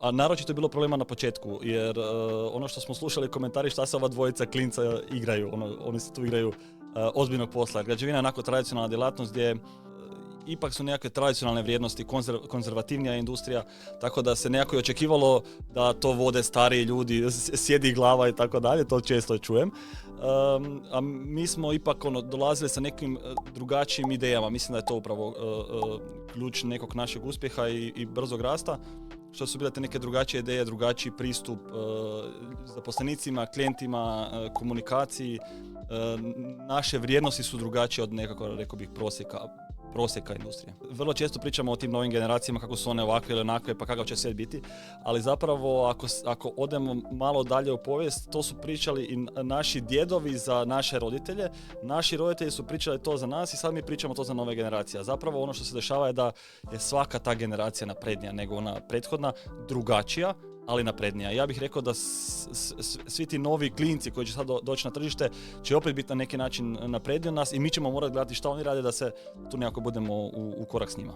A naročito je bilo problema na početku, jer ono što smo slušali komentari šta se ova dvojica klinca igraju, oni se tu igraju ozbiljnog posla. Građevina je onako tradicionalna djelatnost gdje ipak su nekakve tradicionalne vrijednosti, konzervativnija industrija, tako da se nekako i očekivalo da to vode stariji ljudi, sjedi glava i tako dalje, to često čujem. A mi smo ipak dolazili sa nekim drugačijim idejama, mislim da je to upravo ključ nekog našeg uspjeha i brzog rasta, što su bile te neke drugačije ideje, drugačiji pristup zaposlenicima, klijentima, komunikaciji. Naše vrijednosti su drugačije od nekako, rekao bih, prosjeka industrije. Vrlo često pričamo o tim novim generacijama, kako su one ovakve ili onakve, pa kakav će svijet biti, ali zapravo ako odemo malo dalje u povijest, to su pričali i naši djedovi za naše roditelje, naši roditelji su pričali to za nas i sad mi pričamo to za nove generacije. Zapravo ono što se dešava je da je svaka ta generacija naprednija nego ona prethodna, drugačija, ali naprednija. Ja bih rekao da svi ti novi klinci koji će sad doći na tržište će opet biti na neki način napredniji od nas i mi ćemo morati gledati šta oni rade da se tu nekako budemo u korak s njima.